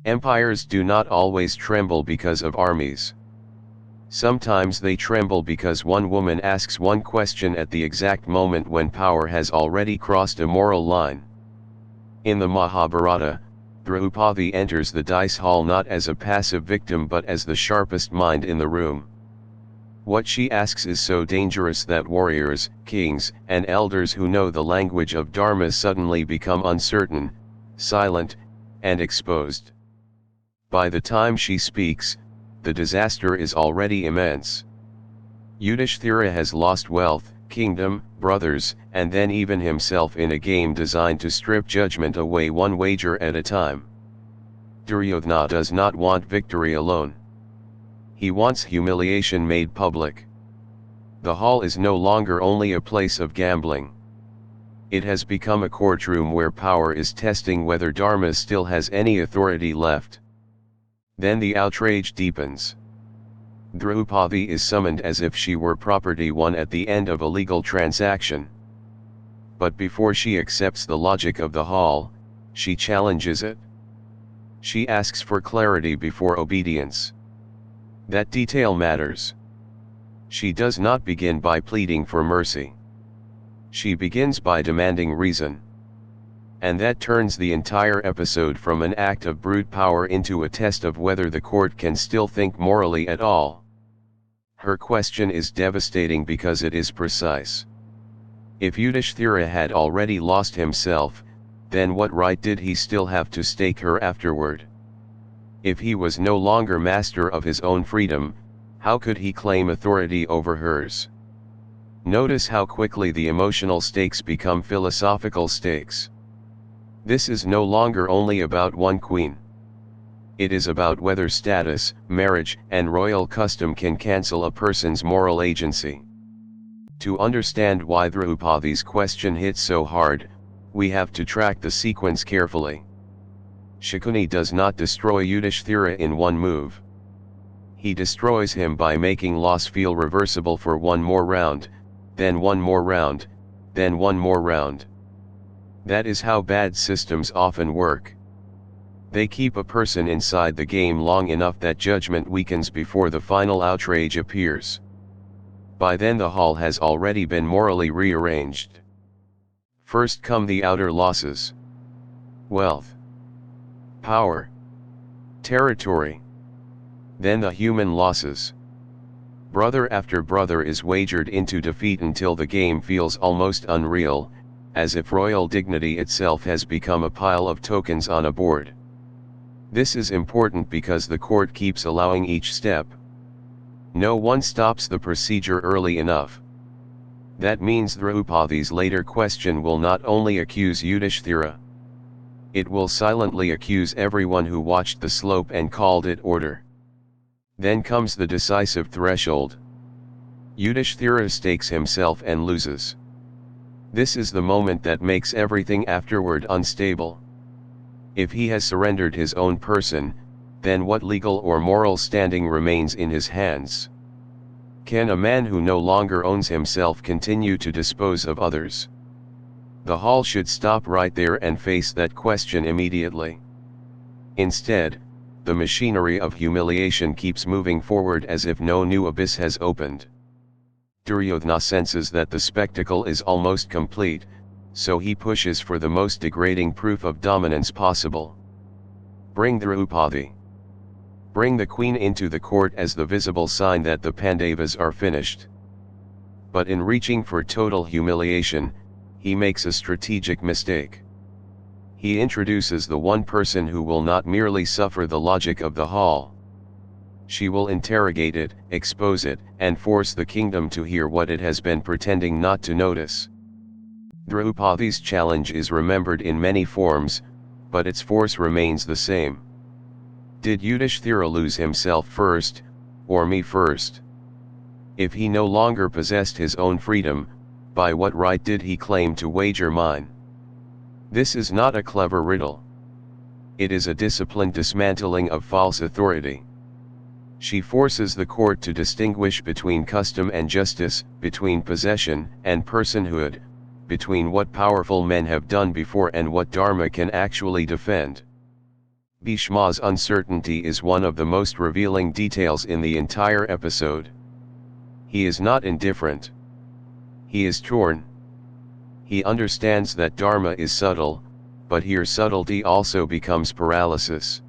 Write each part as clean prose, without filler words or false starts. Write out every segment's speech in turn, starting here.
Empires do not always tremble because of armies. Sometimes they tremble because one woman asks one question at the exact moment when power has already crossed a moral line. In the Mahabharata, Draupadi enters the dice hall not as a passive victim but as the sharpest mind in the room. What she asks is so dangerous that warriors, kings, and elders who know the language of Dharma suddenly become uncertain, silent, and exposed. By the time she speaks, the disaster is already immense. Yudhishthira has lost wealth, kingdom, brothers, and then even himself in a game designed to strip judgment away one wager at a time. Duryodhana does not want victory alone. He wants humiliation made public. The hall is no longer only a place of gambling. It has become a courtroom where power is testing whether Dharma still has any authority left. Then the outrage deepens. Draupadi is summoned as if she were property won at the end of a legal transaction. But before she accepts the logic of the hall, she challenges it. She asks for clarity before obedience. That detail matters. She does not begin by pleading for mercy. She begins by demanding reason. And that turns the entire episode from an act of brute power into a test of whether the court can still think morally at all. Her question is devastating because it is precise. If Yudhishthira had already lost himself, then what right did he still have to stake her afterward? If he was no longer master of his own freedom, how could he claim authority over hers? Notice how quickly the emotional stakes become philosophical stakes. This is no longer only about one queen. It is about whether status, marriage, and royal custom can cancel a person's moral agency. To understand why Draupadi's question hits so hard, we have to track the sequence carefully. Shakuni does not destroy Yudhishthira in one move. He destroys him by making loss feel reversible for one more round, then one more round, then one more round. That is how bad systems often work. They keep a person inside the game long enough that judgment weakens before the final outrage appears. By then the hall has already been morally rearranged. First come the outer losses. Wealth, power, territory. Then the human losses. Brother after brother is wagered into defeat until the game feels almost unreal, as if royal dignity itself has become a pile of tokens on a board. This is important because the court keeps allowing each step. No one stops the procedure early enough. That means Draupadi's later question will not only accuse Yudhishthira. It will silently accuse everyone who watched the slope and called it order. Then comes the decisive threshold. Yudhishthira stakes himself and loses. This is the moment that makes everything afterward unstable. If he has surrendered his own person, then what legal or moral standing remains in his hands? Can a man who no longer owns himself continue to dispose of others? The hall should stop right there and face that question immediately. Instead, the machinery of humiliation keeps moving forward as if no new abyss has opened. Duryodhana senses that the spectacle is almost complete, so he pushes for the most degrading proof of dominance possible. Bring Draupadi. Bring the queen into the court as the visible sign that the Pandavas are finished. But in reaching for total humiliation, he makes a strategic mistake. He introduces the one person who will not merely suffer the logic of the hall. She will interrogate it, expose it, and force the kingdom to hear what it has been pretending not to notice. Draupadi's challenge is remembered in many forms, but its force remains the same. Did Yudhishthira lose himself first, or me first? If he no longer possessed his own freedom, by what right did he claim to wager mine? This is not a clever riddle. It is a disciplined dismantling of false authority. She forces the court to distinguish between custom and justice, between possession and personhood, between what powerful men have done before and what Dharma can actually defend. Bhishma's uncertainty is one of the most revealing details in the entire episode. He is not indifferent. He is torn. He understands that Dharma is subtle, but here subtlety also becomes paralysis.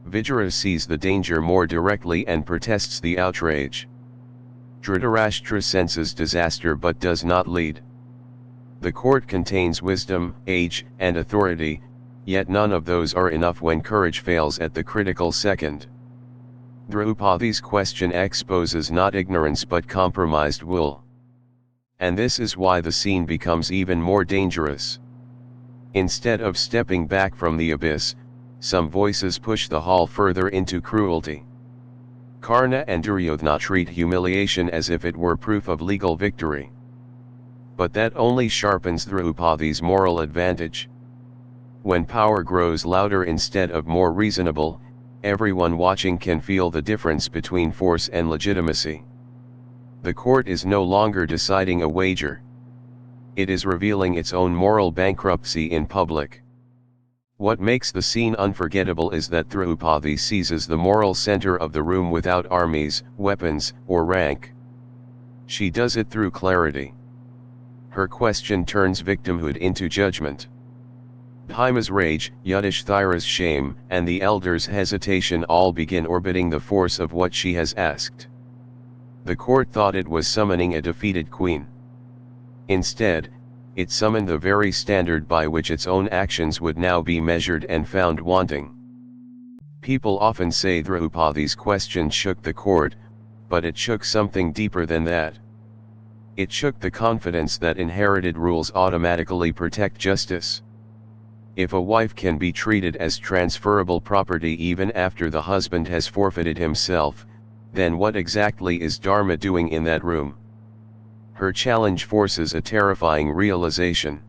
Vidura sees the danger more directly and protests the outrage. Dhritarashtra senses disaster but does not lead. The court contains wisdom, age, and authority, yet none of those are enough when courage fails at the critical second. Draupadi's question exposes not ignorance but compromised will. And this is why the scene becomes even more dangerous. Instead of stepping back from the abyss, some voices push the hall further into cruelty. Karna and Duryodhana treat humiliation as if it were proof of legal victory. But that only sharpens Draupadi's moral advantage. When power grows louder instead of more reasonable, everyone watching can feel the difference between force and legitimacy. The court is no longer deciding a wager. It is revealing its own moral bankruptcy in public. What makes the scene unforgettable is that Draupadi seizes the moral center of the room without armies, weapons, or rank. She does it through clarity. Her question turns victimhood into judgment. Bhima's rage, Yudhishthira's shame, and the elders' hesitation all begin orbiting the force of what she has asked. The court thought it was summoning a defeated queen. Instead, it summoned the very standard by which its own actions would now be measured and found wanting. People often say Draupadi's question shook the court, but it shook something deeper than that. It shook the confidence that inherited rules automatically protect justice. If a wife can be treated as transferable property even after the husband has forfeited himself, then what exactly is Dharma doing in that room? Her challenge forces a terrifying realization.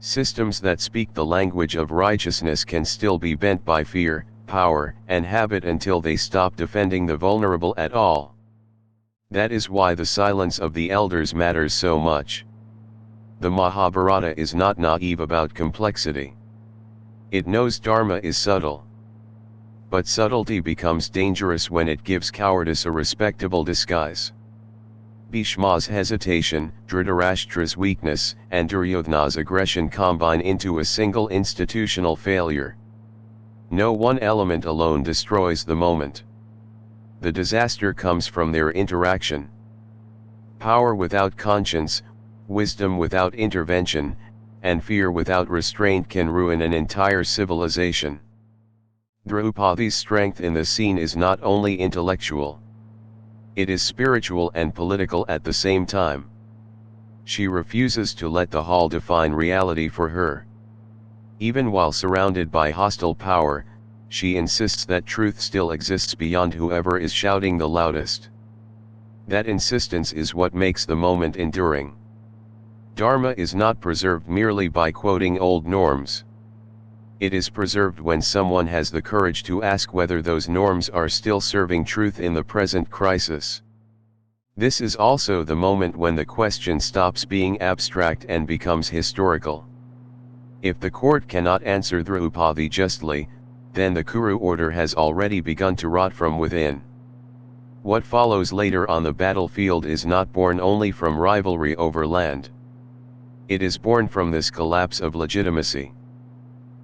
Systems that speak the language of righteousness can still be bent by fear, power, and habit until they stop defending the vulnerable at all. That is why the silence of the elders matters so much. The Mahabharata is not naive about complexity. It knows Dharma is subtle. But subtlety becomes dangerous when it gives cowardice a respectable disguise. Bhishma's hesitation, Dhritarashtra's weakness, and Duryodhana's aggression combine into a single institutional failure. No one element alone destroys the moment. The disaster comes from their interaction. Power without conscience, wisdom without intervention, and fear without restraint can ruin an entire civilization. Draupadi's strength in the scene is not only intellectual. It is spiritual and political at the same time. She refuses to let the hall define reality for her. Even while surrounded by hostile power, she insists that truth still exists beyond whoever is shouting the loudest. That insistence is what makes the moment enduring. Dharma is not preserved merely by quoting old norms. It is preserved when someone has the courage to ask whether those norms are still serving truth in the present crisis. This is also the moment when the question stops being abstract and becomes historical. If the court cannot answer Draupadi justly, then the Kuru order has already begun to rot from within. What follows later on the battlefield is not born only from rivalry over land. It is born from this collapse of legitimacy.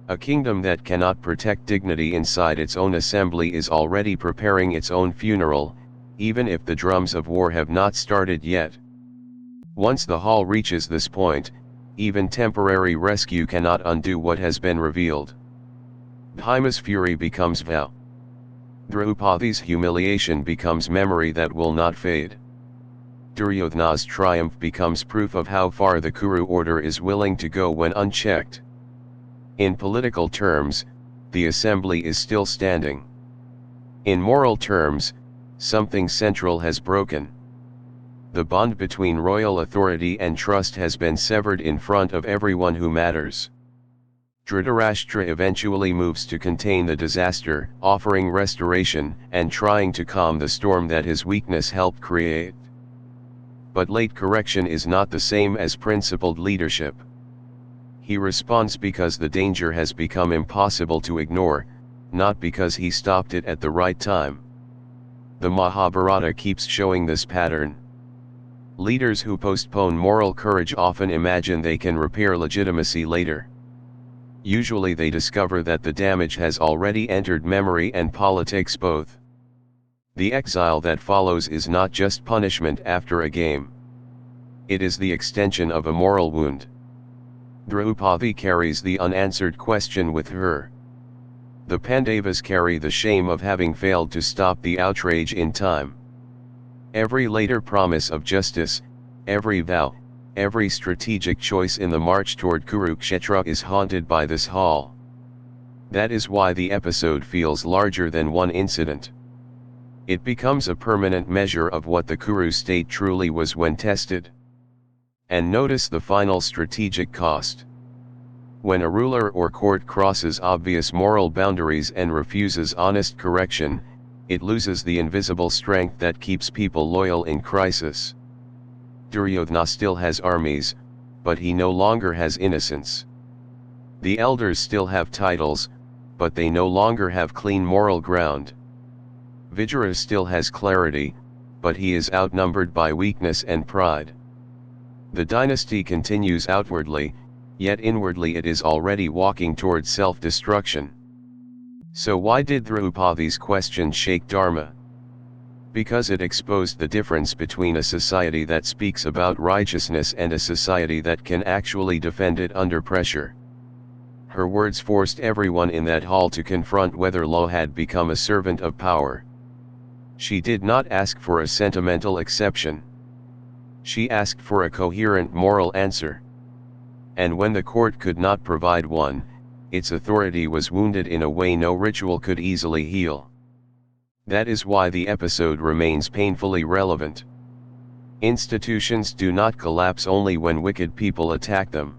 A kingdom that cannot protect dignity inside its own assembly is already preparing its own funeral, even if the drums of war have not started yet. Once the hall reaches this point, even temporary rescue cannot undo what has been revealed. Bhima's fury becomes vow. Draupadi's humiliation becomes memory that will not fade. Duryodhana's triumph becomes proof of how far the Kuru order is willing to go when unchecked. In political terms, the assembly is still standing. In moral terms, something central has broken. The bond between royal authority and trust has been severed in front of everyone who matters. Dhritarashtra eventually moves to contain the disaster, offering restoration and trying to calm the storm that his weakness helped create. But late correction is not the same as principled leadership. He responds because the danger has become impossible to ignore, not because he stopped it at the right time. The Mahabharata keeps showing this pattern. Leaders who postpone moral courage often imagine they can repair legitimacy later. Usually they discover that the damage has already entered memory and politics both. The exile that follows is not just punishment after a game. It is the extension of a moral wound. Draupadi carries the unanswered question with her. The Pandavas carry the shame of having failed to stop the outrage in time. Every later promise of justice, every vow, every strategic choice in the march toward Kurukshetra is haunted by this hall. That is why the episode feels larger than one incident. It becomes a permanent measure of what the Kuru state truly was when tested. And notice the final strategic cost. When a ruler or court crosses obvious moral boundaries and refuses honest correction, it loses the invisible strength that keeps people loyal in crisis. Duryodhana still has armies, but he no longer has innocence. The elders still have titles, but they no longer have clean moral ground. Vidura still has clarity, but he is outnumbered by weakness and pride. The dynasty continues outwardly, yet inwardly it is already walking toward self-destruction. So why did Draupadi's question shake Dharma? Because it exposed the difference between a society that speaks about righteousness and a society that can actually defend it under pressure. Her words forced everyone in that hall to confront whether law had become a servant of power. She did not ask for a sentimental exception. She asked for a coherent moral answer. And when the court could not provide one, its authority was wounded in a way no ritual could easily heal. That is why the episode remains painfully relevant. Institutions do not collapse only when wicked people attack them.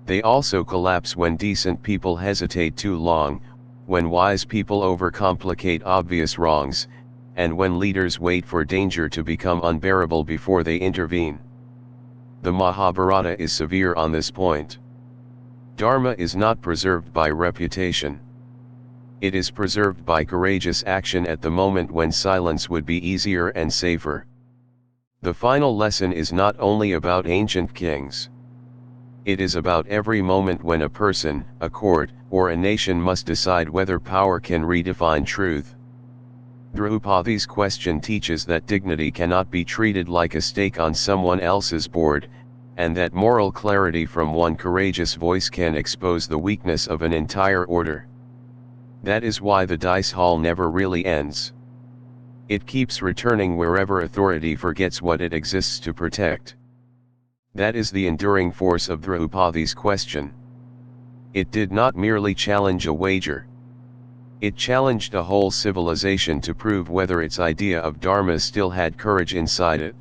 They also collapse when decent people hesitate too long, when wise people overcomplicate obvious wrongs, and when leaders wait for danger to become unbearable before they intervene. The Mahabharata is severe on this point. Dharma is not preserved by reputation. It is preserved by courageous action at the moment when silence would be easier and safer. The final lesson is not only about ancient kings. It is about every moment when a person, a court, or a nation must decide whether power can redefine truth. Draupadi's question teaches that dignity cannot be treated like a stake on someone else's board, and that moral clarity from one courageous voice can expose the weakness of an entire order. That is why the dice hall never really ends. It keeps returning wherever authority forgets what it exists to protect. That is the enduring force of Draupadi's question. It did not merely challenge a wager. It challenged a whole civilization to prove whether its idea of Dharma still had courage inside it.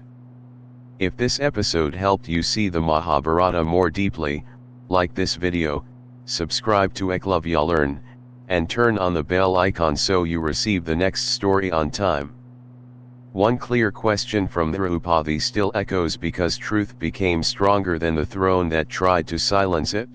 If this episode helped you see the Mahabharata more deeply, like this video, subscribe to EkalavyaLearn, and turn on the bell icon so you receive the next story on time. One clear question from Draupadi still echoes because truth became stronger than the throne that tried to silence it.